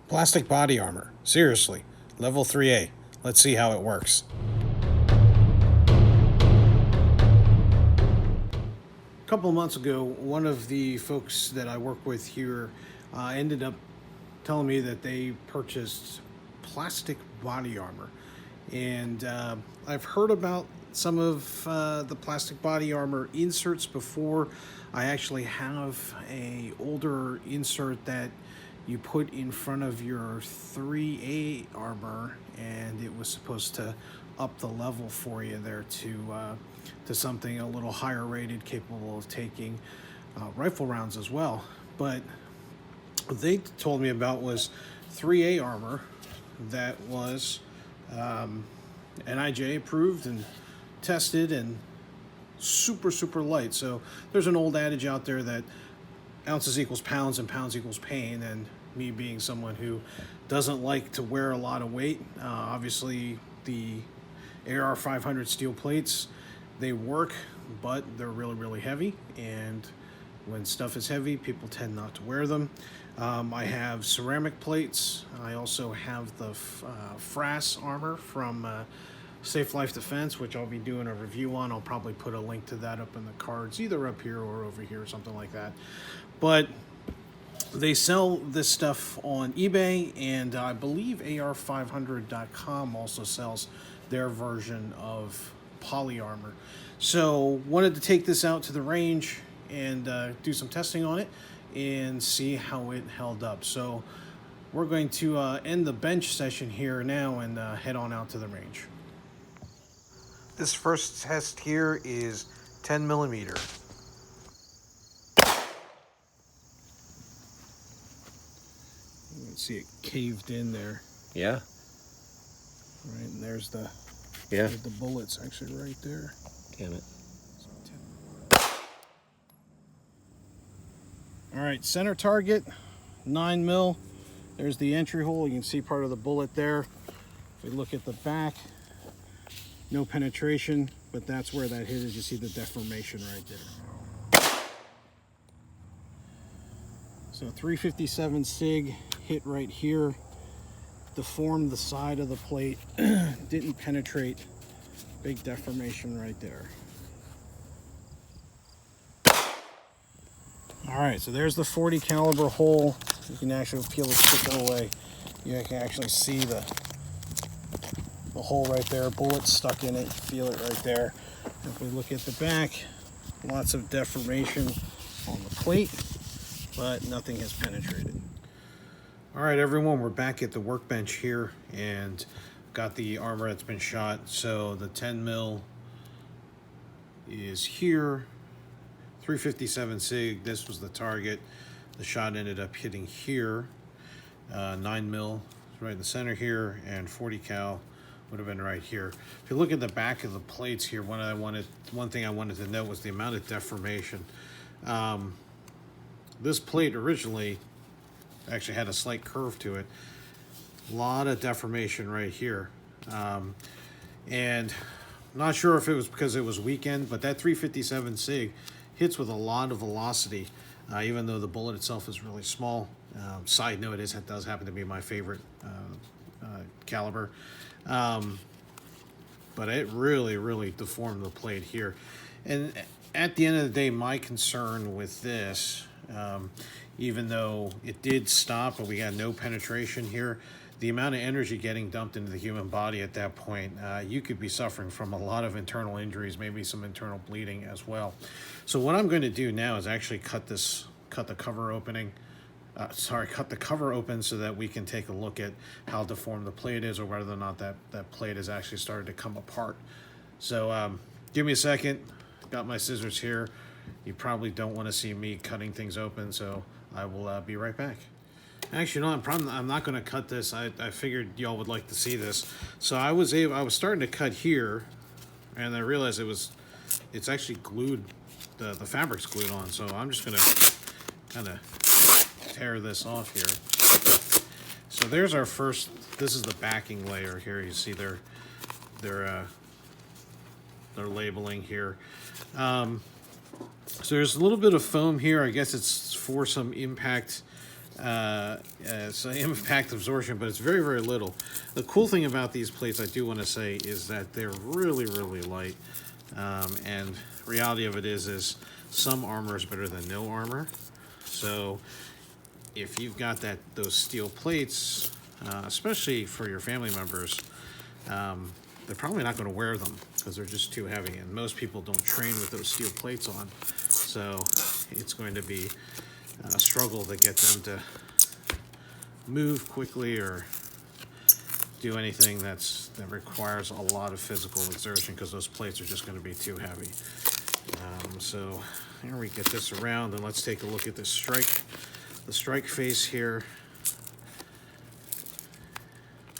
Plastic body armor. Seriously. Level 3A. Let's see how it works. A couple of months ago, one of the folks that I work with here ended up telling me that they purchased plastic body armor. And I've heard about some of the plastic body armor inserts before. I actually have a older insert that you put in front of your 3A armor, and it was supposed to up the level for you there to something a little higher rated, capable of taking rifle rounds as well. But what they told me about was 3A armor that was NIJ approved and tested and super light. So there's an old adage out there that ounces equals pounds and pounds equals pain, and me being someone who doesn't like to wear a lot of weight, obviously the AR 500 steel plates, they work, but they're really heavy, and when stuff is heavy, people tend not to wear them. I have ceramic plates. I also have the FRAS armor from Safe Life Defense, which I'll be doing a review on. I'll probably put a link to that up in the cards, either up here or over here or something like that. But they sell this stuff on eBay, and I believe AR500.com also sells their version of poly armor. So wanted to take this out to the range and do some testing on it and see how it held up. So we're going to end the bench session here now and head on out to the range. This first test here is 10 millimeter. You can see it caved in there. Yeah. Right, and there's the bullets actually right there. Damn it. All right, center target, 9 mil. There's the entry hole. You can see part of the bullet there. If we look at the back, no penetration, but that's where that hit is. You see the deformation right there. So 357 SIG hit right here, deformed the side of the plate, didn't penetrate. Big deformation right there. All right, so there's the 40 caliber hole. You can actually peel the sticker away. You can actually see the hole right there. Bullet stuck in it. You feel it right there. If we look at the back, lots of deformation on the plate, but nothing has penetrated. All right, everyone, we're back at the workbench here and got the armor that's been shot. So the 10 mil is here. 357 SIG, this was the target. The shot ended up hitting here. 9 mil right in the center here, and 40 cal would have been right here. If you look at the back of the plates here, one thing I wanted to note was the amount of deformation. This plate originally actually had a slight curve to it. A lot of deformation right here. And I'm not sure if it was because it was weekend, but that 357 SIG hits with a lot of velocity, even though the bullet itself is really small. Side note is it does happen to be my favorite caliber. But it really deformed the plate here. And at the end of the day, my concern with this, even though it did stop, but we got no penetration here, the amount of energy getting dumped into the human body at that point, you could be suffering from a lot of internal injuries, maybe some internal bleeding as well. So what I'm going to do now is actually cut the cover open so that we can take a look at how deformed the plate is, or whether or not that plate has actually started to come apart. So give me a second. Got my scissors here. You probably don't want to see me cutting things open, so I will be right back. Actually, no, I'm not going to cut this. I figured y'all would like to see this. So I was starting to cut here, and I realized it's actually glued. The fabric's glued on. So I'm just going to kind of tear this off here. So there's our first. This is the backing layer here. You see their labeling here. So there's a little bit of foam here. I guess it's for some impact So impact absorption, but it's very, very little. The cool thing about these plates, I do want to say, is that they're really, really light. And reality of it is some armor is better than no armor. So if you've got those steel plates, especially for your family members, they're probably not going to wear them because they're just too heavy. And most people don't train with those steel plates on. So it's going to be a struggle to get them to move quickly or do anything that requires a lot of physical exertion because those plates are just going to be too heavy. So here we get this around, and let's take a look at this the strike face here.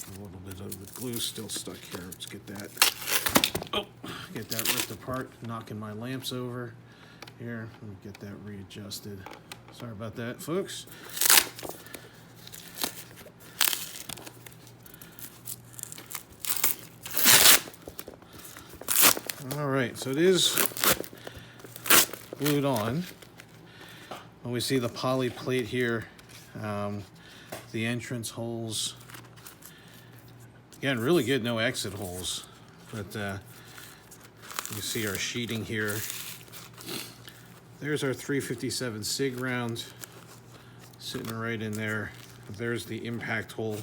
A little bit of the glue still stuck here. Let's get that. Oh, get that ripped apart, knocking my lamps over. Here, let me get that readjusted. Sorry about that, folks. All right, so it is glued on. When we see the poly plate here, the entrance holes. Again, really good, no exit holes. But you see our sheeting here. There's our 357 SIG round sitting right in there. There's the impact hole.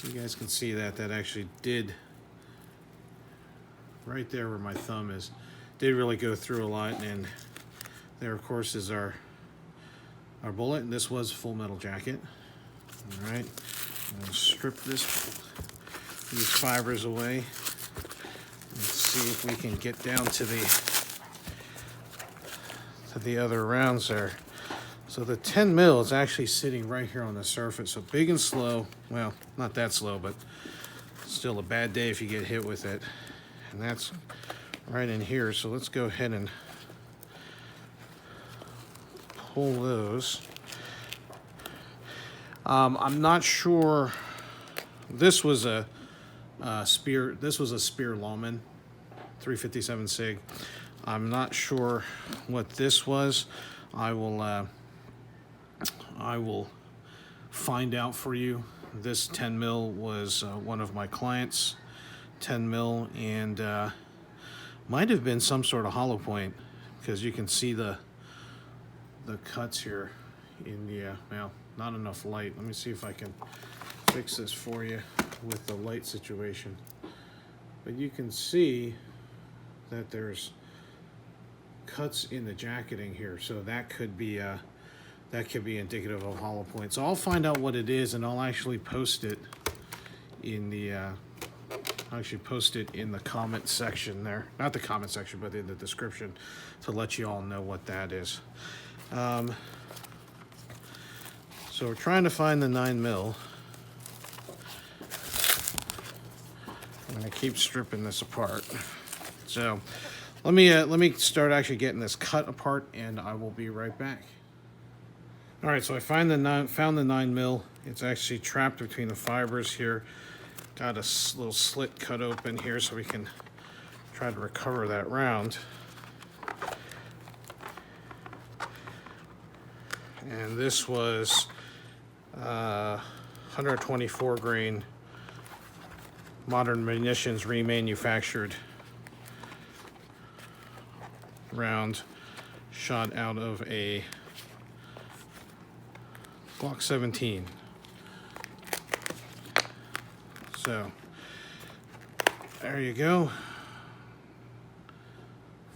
You guys can see that actually did, right there where my thumb is, did really go through a lot. And there, of course, is our bullet. And this was Full Metal Jacket. All right, I'm gonna strip these fibers away. Let's see if we can get down to the other rounds there. So the 10 mil is actually sitting right here on the surface. So big and slow. Well, not that slow, but still a bad day if you get hit with it. And that's right in here. So let's go ahead and pull those. I'm not sure. This was a Speer. This was a Speer Lawman 357 SIG. I'm not sure what this was. I will find out for you. This 10 mil was one of my clients' 10 mil, and might have been some sort of hollow point because you can see the cuts here in the well, not enough light. Let me see if I can fix this for you with the light situation. But you can see that there's cuts in the jacketing here, so that could be indicative of hollow point. So I'll find out what it is, and I'll actually post it in the comment section there. Not the comment section, but in the description, to let you all know what that is. So we're trying to find the 9 mil. I'm gonna keep stripping this apart. So let me start actually getting this cut apart, and I will be right back. All right, so I found the 9 mil. It's actually trapped between the fibers here. Got a little slit cut open here so we can try to recover that round. And this was 124 grain Modern Munitions remanufactured round, shot out of a Glock 17. So there you go.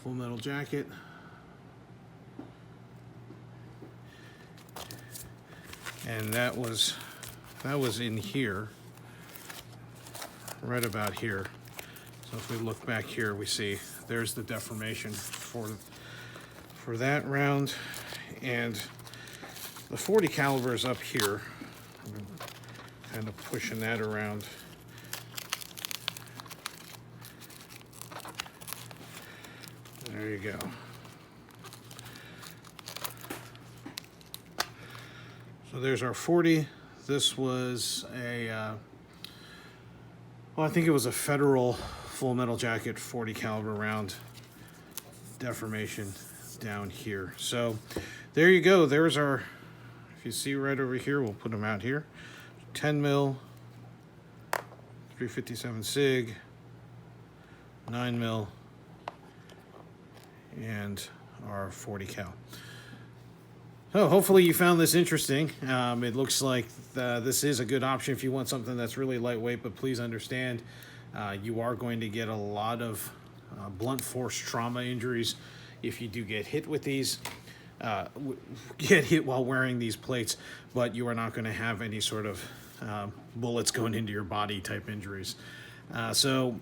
Full Metal Jacket. And that was in here, right about here. So if we look back here, we see there's the deformation for that round, and the 40 caliber is up here. I'm kind of pushing that around. There you go. So there's our 40. This was a, well, I think it was a Federal Full Metal Jacket 40 caliber round deformation down here. So there you go. There's our, If you see right over here, we'll put them out here. 10 mil, 357 SIG, 9 mil, and our 40 cal. So hopefully you found this interesting. It looks like this is a good option if you want something that's really lightweight, but please understand you are going to get a lot of blunt force trauma injuries if you do get hit with these. Get hit while wearing these plates, but you are not going to have any sort of bullets going into your body type injuries. So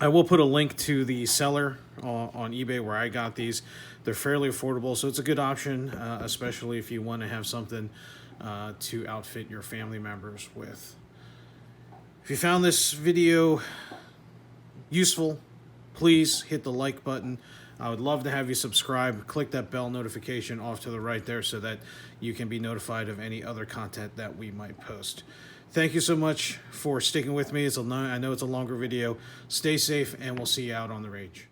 I will put a link to the seller on eBay where I got these. They're fairly affordable, so it's a good option, especially if you want to have something to outfit your family members with. If you found this video useful, please hit the like button. I would love to have you subscribe. Click that bell notification off to the right there so that you can be notified of any other content that we might post. Thank you so much for sticking with me. I know it's a longer video. Stay safe, and we'll see you out on the range.